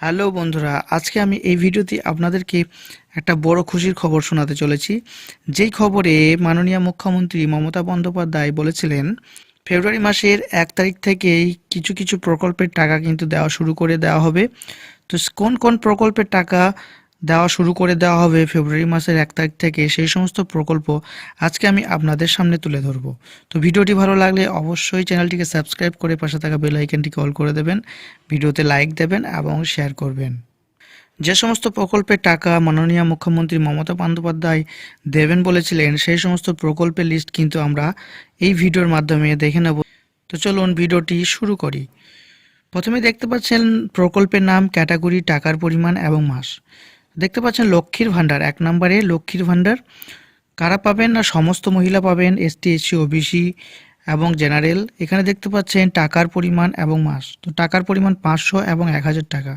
Hello বন্ধুরা, আজকে আমি এই ভিডিওতে আপনাদেরকে একটা বড় খুশির খবর শোনাতে চলেছি। যেই খবরে মাননীয় মুখ্যমন্ত্রী মমতা বন্দ্যোপাধ্যায় বলেছিলেন ফেব্রুয়ারি মাসের 1 তারিখ থেকেই কিছু কিছু প্রকল্পের টাকা কিন্তু দেওয়া শুরু করে দেওয়া হবে। তো কোন কোন প্রকল্পের টাকা দেওয়া শুরু করে দেওয়া হবে ফেব্রুয়ারি মাসের 1 তারিখ থেকে, সেই সমস্ত প্রকল্প আজকে আমি আপনাদের সামনে তুলে ধরব। তো ভিডিওটি ভালো লাগলে অবশ্যই চ্যানেলটিকে সাবস্ক্রাইব করে পাশে থাকা বেল আইকনটিকে অল করে দেবেন, ভিডিওতে লাইক দেবেন এবং শেয়ার করবেন। যে সমস্ত প্রকল্পের টাকা মাননীয় মুখ্যমন্ত্রী মমতা বন্দ্যোপাধ্যায় দেবেন বলেছিলেন, সেই সমস্ত প্রকল্পের লিস্ট কিন্তু আমরা এই ভিডিওর মাধ্যমে দেখে নেব। তো চলুন ভিডিওটি শুরু করি। প্রথমে দেখতে পাচ্ছেন প্রকল্পের নাম, ক্যাটাগরি, টাকার পরিমাণ এবং মাস। দেখতে পাচ্ছেন লক্ষ্মীর ভাণ্ডার, 1 নম্বরে লক্ষ্মীর ভাণ্ডার কারা পাবেন না সমস্ত মহিলা পাবেন, এসটি, এসসি, ওবিসি এবং জেনারেল। এখানে দেখতে পাচ্ছেন টাকার পরিমাণ এবং মাস। তো টাকার পরিমাণ 500 এবং 1000 টাকা।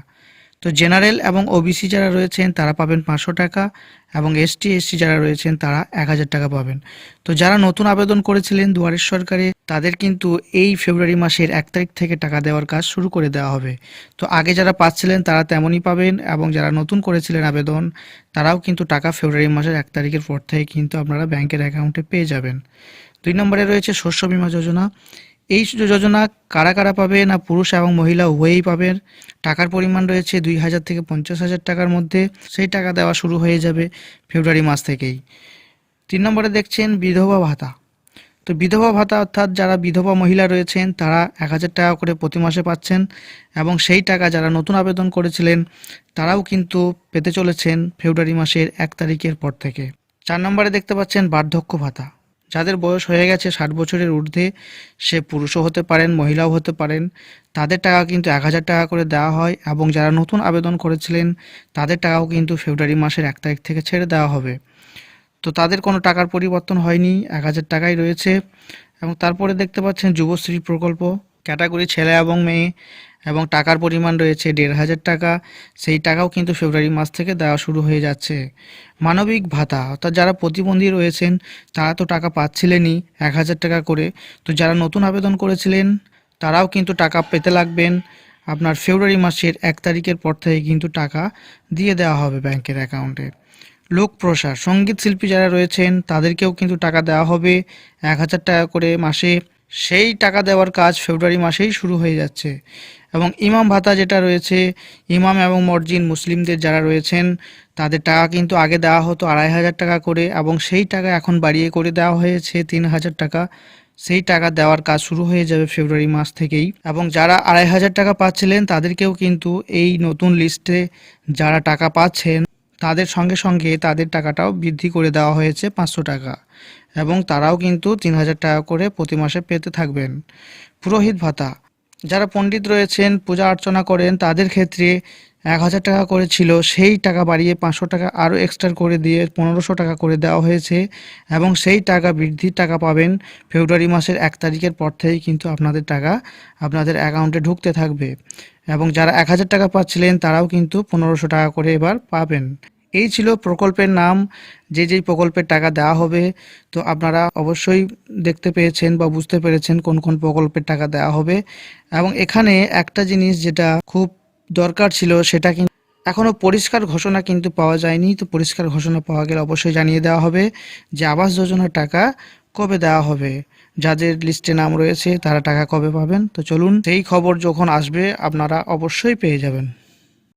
তো জেনারেল এবং ওবিসি যারা রয়েছেন তারা পাবেন 500 টাকা এবং এসটি, এসসি যারা রয়েছেন তারা 1000 টাকা পাবেন। তো যারা নতুন আবেদন করেছিলেন দুয়ারের সরকারে, তাদের কিন্তু এই ফেব্রুয়ারি মাসের 1 তারিখ থেকে টাকা দেওয়ার কাজ শুরু করে দেওয়া হবে। তো আগে যারা পাচ্ছিলেন তারা তেমনই পাবেন এবং যারা নতুন করেছিলেন আবেদন, তারাও কিন্তু টাকা ফেব্রুয়ারি মাসের 1 তারিখের পর থেকে কিন্তু আপনারা ব্যাংকের অ্যাকাউন্টে পেয়ে যাবেন। 2 নম্বরে রয়েছে শস্য বীমা যোজনা। এই যোজনা কারা কারা পাবে না পুরুষ এবং মহিলা উভয়েই পাবেন। টাকার পরিমাণ রয়েছে 2000 থেকে 50,000 টাকার মধ্যে। সেই টাকা দেওয়া শুরু হয়ে যাবে ফেব্রুয়ারি মাস থেকেই। 3 নম্বরে দেখছেন বিধবা ভাতা। তো বিধবা ভাতা অর্থাৎ যারা বিধবা মহিলা রয়েছেন তারা 1000 টাকা করে প্রতি মাসে পাচ্ছেন এবং সেই টাকা যারা নতুন আবেদন করেছিলেন তারাও কিন্তু পেতে চলেছেন ফেব্রুয়ারি মাসের 1 তারিখের পর থেকে। 4 নম্বরে দেখতে পাচ্ছেন বার্ধক্য ভাতা। যাদের বয়স হয়ে গেছে 60 বছরের ঊর্ধ্বে, সে পুরুষও হতে পারেন মহিলাও হতে পারেন, তাদের টাকা কিন্তু 1000 টাকা করে দেওয়া হয় এবং যারা নতুন আবেদন করেছিলেন তাদের টাকাও কিন্তু ফেব্রুয়ারি মাসের 1 তারিখ থেকে ছেড়ে দেওয়া হবে। তো তাদের কোনো টাকার পরিবর্তন হয়নি, 1000 টাকাই রয়েছে। এবং তারপরে দেখতে পাচ্ছেন যুবশ্রী প্রকল্প, ক্যাটাগরি ছেলে এবং মেয়ে এবং টাকার পরিমাণ রয়েছে 1500 টাকা। সেই টাকাও কিন্তু ফেব্রুয়ারি মাস থেকে দেওয়া শুরু হয়ে যাচ্ছে। মানবিক ভাতা অর্থাৎ যারা প্রতিবন্ধী রয়েছেন তারা তো টাকা পাচ্ছিলেনই 1000 টাকা করে। তো যারা নতুন আবেদন করেছিলেন তারাও কিন্তু টাকা পেতে লাগবেন। আপনার ফেব্রুয়ারি মাসের 1 তারিখের পর থেকে কিন্তু টাকা দিয়ে দেওয়া হবে ব্যাংকের অ্যাকাউন্টে। লোক প্রসার, সঙ্গীত শিল্পী যারা রয়েছেন তাদেরকেও কিন্তু টাকা দেওয়া হবে 1000 টাকা করে মাসে। সেই টাকা দেওয়ার কাজ ফেব্রুয়ারি মাসেই শুরু হয়ে যাচ্ছে। এবং ইমাম ভাতা যেটা রয়েছে, ইমাম এবং মসজিদ মুসলিমদের যারা রয়েছেন তাদের টাকা কিন্তু আগে দেওয়া হতো 2500 টাকা করে এবং সেই টাকা এখন বাড়িয়ে করে দেওয়া হয়েছে 3000 টাকা। সেই টাকা দেওয়ার কাজ শুরু হয়ে যাবে ফেব্রুয়ারি মাস থেকেই। এবং যারা 2500 টাকা পাচ্ছিলেন তাদেরকেও কিন্তু এই নতুন লিস্টে যারা টাকা পাচ্ছেন তাদের সঙ্গে সঙ্গে তাদের টাকাটাও বৃদ্ধি করে দেওয়া হয়েছে 500 টাকা এবং তারাও কিন্তু 3000 টাকা করে প্রতি মাসে পেতে থাকবেন। পুরোহিত ভাতা, যারা পণ্ডিত রয়েছেন পূজা অর্চনা করেন তাদের ক্ষেত্রে 1000 টাকা করে ছিল, সেই টাকা বাড়িয়ে 500 টাকা আরও এক্সট্রা করে দিয়ে 1500 টাকা করে দেওয়া হয়েছে এবং সেই টাকা বৃদ্ধির টাকা পাবেন ফেব্রুয়ারি মাসের 1 তারিখের পর থেকেই কিন্তু আপনাদের টাকা আপনাদের অ্যাকাউন্টে ঢুকতে থাকবে। এবং যারা 1000 টাকা পাচ্ছিলেন তারাও কিন্তু 1500 টাকা করে এবার পাবেন। এই ছিল প্রকল্পের নাম, যেই প্রকল্পের টাকা দেওয়া হবে। তো আপনারা অবশ্যই দেখতে পেয়েছেন বা বুঝতে পেরেছেন কোন কোন প্রকল্পের টাকা দেওয়া হবে। এবং এখানে একটা জিনিস যেটা খুব দরকার ছিল, সেটা কিন্তু এখনও পরিষ্কার ঘোষণা কিন্তু পাওয়া যায়নি। তো পরিষ্কার ঘোষণা পাওয়া গেলে অবশ্যই জানিয়ে দেওয়া হবে যে আবাস যোজনার টাকা কবে দেওয়া হবে, যাদের লিস্টে নাম রয়েছে তারা টাকা কবে পাবেন। তো চলুন, সেই খবর যখন আসবে আপনারা অবশ্যই পেয়ে যাবেন।